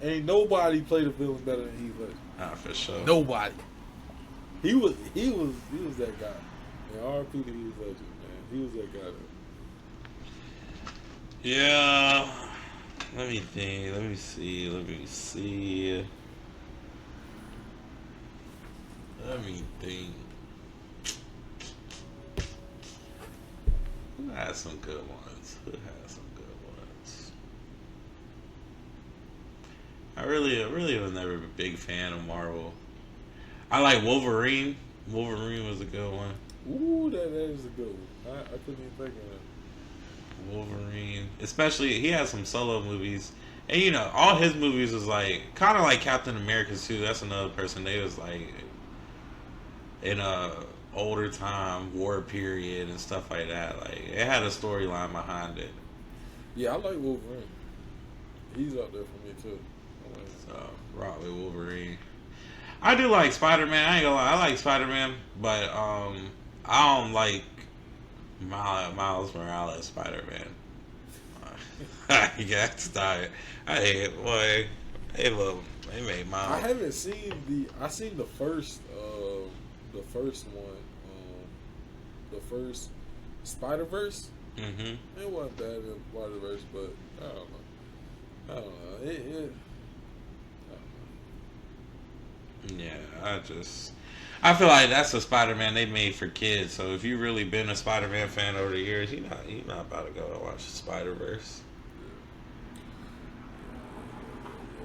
Ain't nobody played a villain better than Heath Ledger. Nah, for sure. Nobody. He was that guy. And R.P. to Heath Ledger, man. He was that guy. Yeah. Let me think. Let me see. Let me think. Who has some good ones? I really was never a big fan of Marvel. I like Wolverine. Wolverine was a good one. Ooh, that is a good one. I couldn't even think of that. Wolverine, especially he had some solo movies, and you know all his movies was like kind of like Captain America's too. That's another person. They was like in a older time war period and stuff like that. Like it had a storyline behind it. Yeah, I like Wolverine. He's up there for me too. So rock with Wolverine. I do like Spider-Man. I ain't gonna lie. I like Spider-Man, but I don't like Miles Morales Spider-Man. You got to die. I hate it, boy. They made Miles. I haven't seen I seen the first one, the first Spider-Verse. Mm-hmm. It wasn't bad in Spider-Verse, but I don't know. Yeah, I feel like that's a Spider-Man they made for kids. So if you really been a Spider-Man fan over the years, you're not about to go and watch Spider-Verse.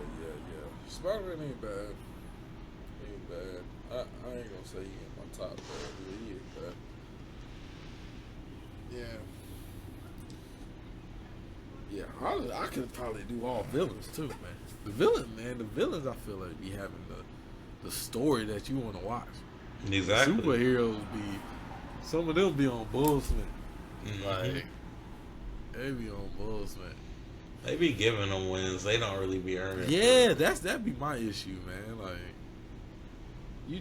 Yeah. Spider-Man ain't bad. I ain't gonna say he in my top, but he ain't bad. Yeah, I could probably do all villains too, man. The villains I feel like be having the story that you want to watch. Exactly. Superheroes some of them be on bullshit. Mm-hmm. Like they be on bullshit. They be giving them wins. They don't really be earning. Yeah, that'd be my issue, man. Like you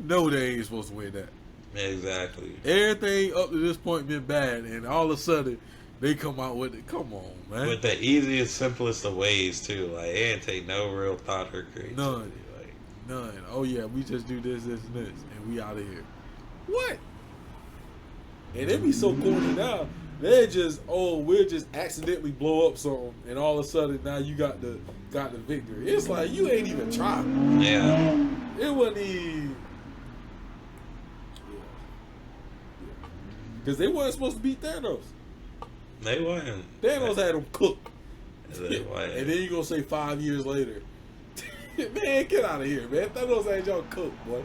know they ain't supposed to win that. Exactly. Everything up to this point been bad, and all of a sudden they come out with it. Come on, man. With the easiest, simplest of ways too. Like it ain't take no real thought or creativity. None. Oh yeah, we just do this, and this, and we out of here. What? And it be so corny now. They're just, we'll just accidentally blow up something, and all of a sudden now you got the victory. It's like you ain't even tried. Yeah. It wasn't even. Because they wasn't supposed to beat Thanos. They wasn't. Thanos had them cooked. They wasn't. And then you gonna say 5 years later, man, get out of here, man. Thanos had y'all cooked, boy.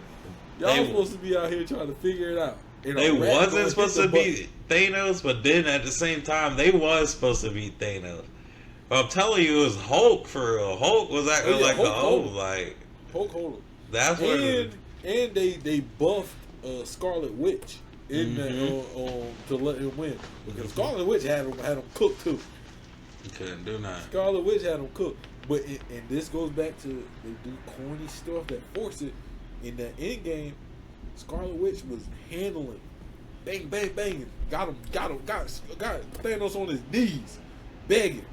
Y'all supposed to be out here trying to figure it out. They wasn't supposed to beat Thanos, but then at the same time, they was supposed to beat Thanos. But I'm telling you, it was Hulk for real. Hulk was acting like Hulk Hogan. That's what. And they buffed Scarlet Witch in to let him win because Scarlet Witch had him cooked too. You couldn't do nothing. Scarlet Witch had him cooked, but and this goes back to they do corny stuff that force it. In the end game, Scarlet Witch was handling, bang, banging, got Thanos on his knees, begging,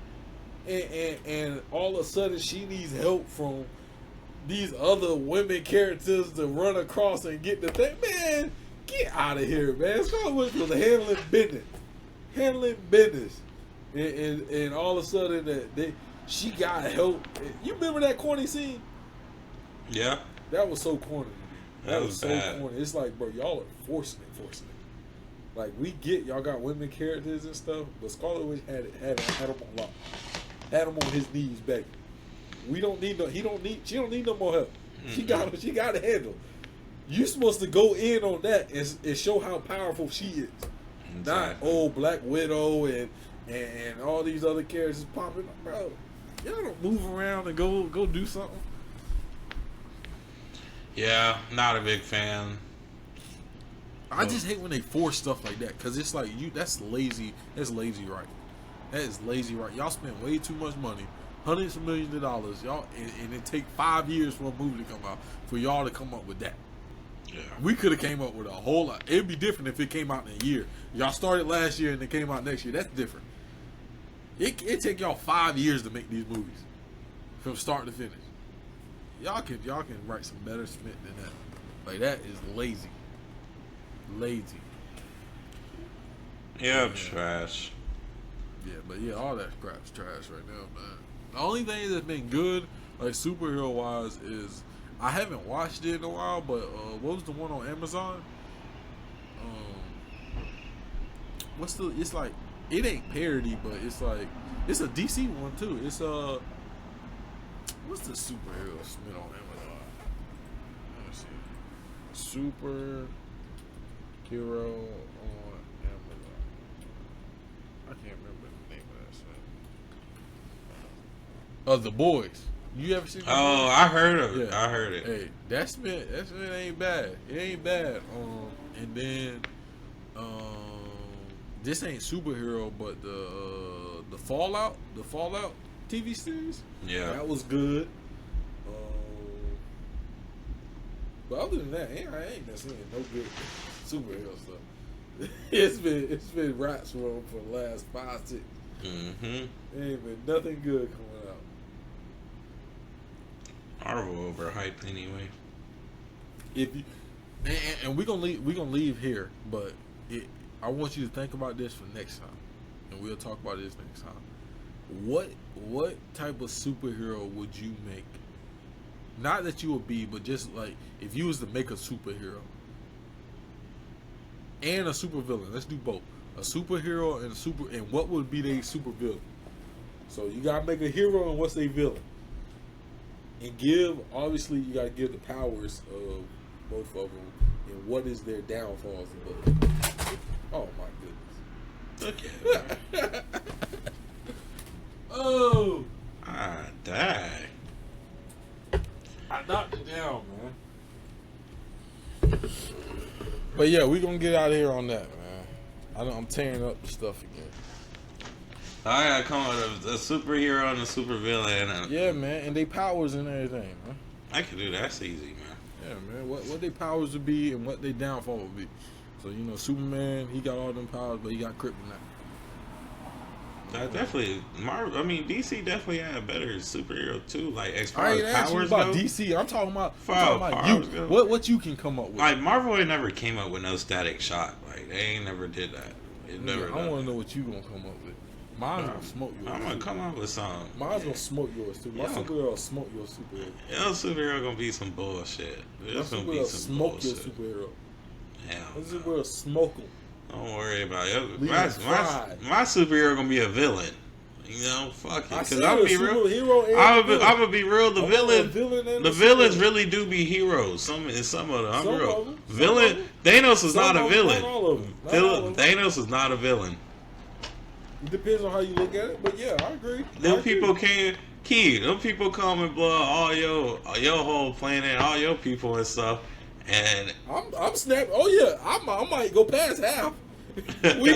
and all of a sudden she needs help from these other women characters to run across and get the thing. Man, get out of here, man. Scarlet Witch was handling business, and all of a sudden she got help. You remember that corny scene? Yeah. That was so corny. That was so bad. Corny. It's like, bro, y'all are forcing it. Like, we get y'all got women characters and stuff, but Scarlet Witch had him on lock. Had him on his knees begging. She don't need no more help. Mm-hmm. She got a handle. You supposed to go in on that and show how powerful she is. Exactly. Not Black Widow and all these other characters popping up, bro. Y'all don't move around and go do something. Yeah, not a big fan. I just hate when they force stuff like that because it's like that's lazy. That's lazy right. That is lazy right. Y'all spend way too much money, hundreds of millions of dollars, y'all, and it take 5 years for a movie to come out for y'all to come up with that. Yeah, we could have came up with a whole lot. It'd be different if it came out in a year. Y'all started last year and it came out next year. That's different. It take y'all 5 years to make these movies. from start to finish. Y'all can write some better Smith than that. Like that is lazy. Lazy. Yeah, trash. Yeah, but yeah, all that crap's trash right now, man. The only thing that's been good, like superhero wise, is I haven't watched it in a while, but what was the one on Amazon? It's like, it ain't parody, but it's like, it's a DC one too. It's what's the superhero Smith on Amazon? Let me see. Superhero on Amazon. I can't remember the name of that Smith. The Boys. You ever seen? Oh, I heard of it. I heard it. Hey, that Smith ain't bad. It ain't bad. And then this ain't superhero, but the Fallout TV series. Yeah, that was good. But other than that, I ain't been seeing no good superhero stuff. It's been raps for the last 5, 6. Mm-hmm. There ain't been nothing good coming out. Marvel overhyped anyway. If you and we gonna leave here, but I want you to think about this for next time, and we'll talk about this next time. What type of superhero would you make? Not that you would be, but just like if you was to make a superhero and a supervillain. Let's do both. A superhero and what would be their supervillain? So you gotta make a hero and what's their villain, and obviously you gotta give the powers of both of them and what is their downfalls of both. Oh my goodness! Look at that. Oh, I died. I knocked it down, man. But yeah, we gonna get out of here on that, man. I'm tearing up the stuff again. I gotta come up with a superhero and a supervillain. Yeah, man, and they powers and everything, man. I can do that. That's easy, man. Yeah, man. What their powers would be and what their downfall would be. So Superman, he got all them powers, but he got kryptonite. Definitely, DC definitely had a better superhero too. Like as far I as ain't asking powers about go, DC. I'm talking about powers you. go. What you can come up with? Like Marvel ain't never came up with no static shot. Like they ain't never did that. It never. I want to know what you gonna come up with. Mine's gonna smoke yours. I'm gonna come up with something. Mine's gonna smoke yours too. My superhero will smoke your superhero. Your superhero gonna be some bullshit. It's gonna be some smoke bullshit. your superhero. Hell My superhero smoke him. Don't worry about it. My superhero gonna be a villain. You know, fuck it. Because I'm gonna be real. I'm gonna be real. The villains really do be heroes. Some of them. I'm real. Villain. Thanos is not a villain. Thanos is not a villain. It depends on how you look at it, but yeah, I agree. Them people come and blow all your whole planet, all your people and stuff. And I'm snapping. Oh yeah, I might go past half. we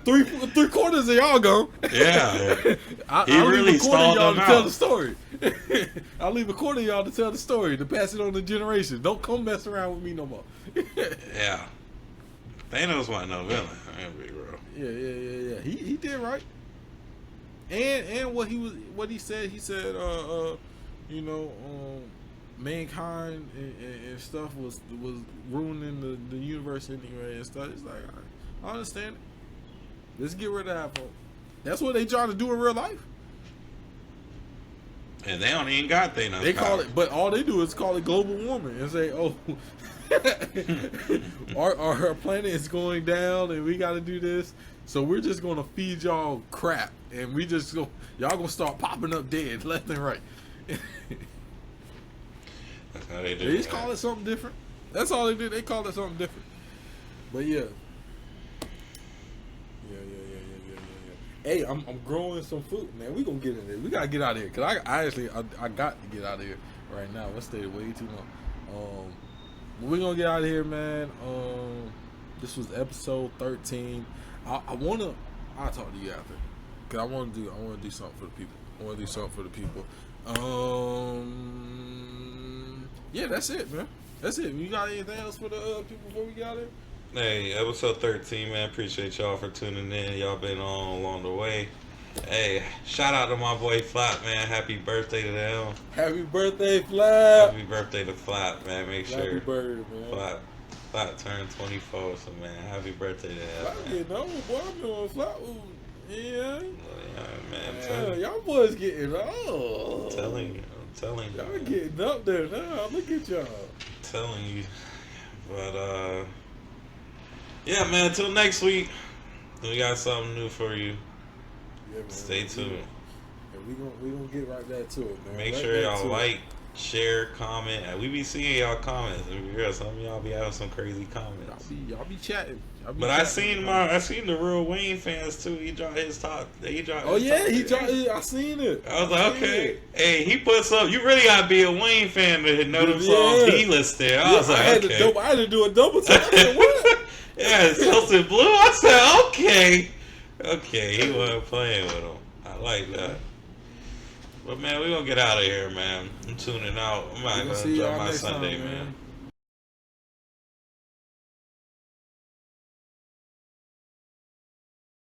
three quarters of y'all go. Yeah, I'll really leave a quarter of y'all to out. tell the story. I'll leave a quarter of y'all to tell the story, to pass it on to generation. Don't come mess around with me no more. Yeah, Thanos wasn't no villain. I'm gonna be real. Yeah. He did right. And what he said, mankind and stuff was ruining the universe anyway and stuff. It's like, I understand it. Let's get rid of that, folks. That's what they trying to do in real life. And they don't even got Thanos. They call it, but all they do is call it global warming and say, "Oh, our planet is going down, and we got to do this. So we're just gonna feed y'all crap, and y'all gonna start popping up dead left and right." That's how they do. They just call it something different. That's all they did. They call it something different. But yeah. Hey, I'm growing some food, man. We gonna get in there. We gotta get out of here because I got to get out of here right now. I stayed way too long. We're gonna get out of here, man. This was episode 13. I'll talk to you after because I want to do something for the people. Yeah, that's it, man. That's it. You got anything else for the people before we get out of here? Hey, episode 13, man. Appreciate y'all for tuning in. Y'all been on along the way. Hey, shout out to my boy Flap, man. Happy birthday to them. Happy birthday, Flap. Happy birthday to Flap, man. Make Happy sure birthday, man. Flap turned 24, so man, happy birthday to that. Flap getting old, boy. I'm doing Flap. Yeah. Man, y'all boys getting old. I'm telling you. Y'all getting up there now. Look at y'all. Telling you. But yeah, man. Until next week, we got something new for you. Yeah, man. Stay tuned. Yeah, we gonna get right back to it, man. Make sure y'all like, share, comment. We be seeing y'all comments. Some of y'all be having some crazy comments. Y'all be chatting. I seen the real Wayne fans too. He dropped his top. He dropped. Oh yeah, he dropped. I seen it. I was like, okay. Hey, he put some. You really gotta be a Wayne fan to know them songs he listed. I was like, I had to do a double take. I said, what? Yeah, Tilted Blue. I said, okay. He wasn't playing with him. I like that. But man, we gonna get out of here, man. I'm tuning out. I'm not gonna enjoy my Sunday, man.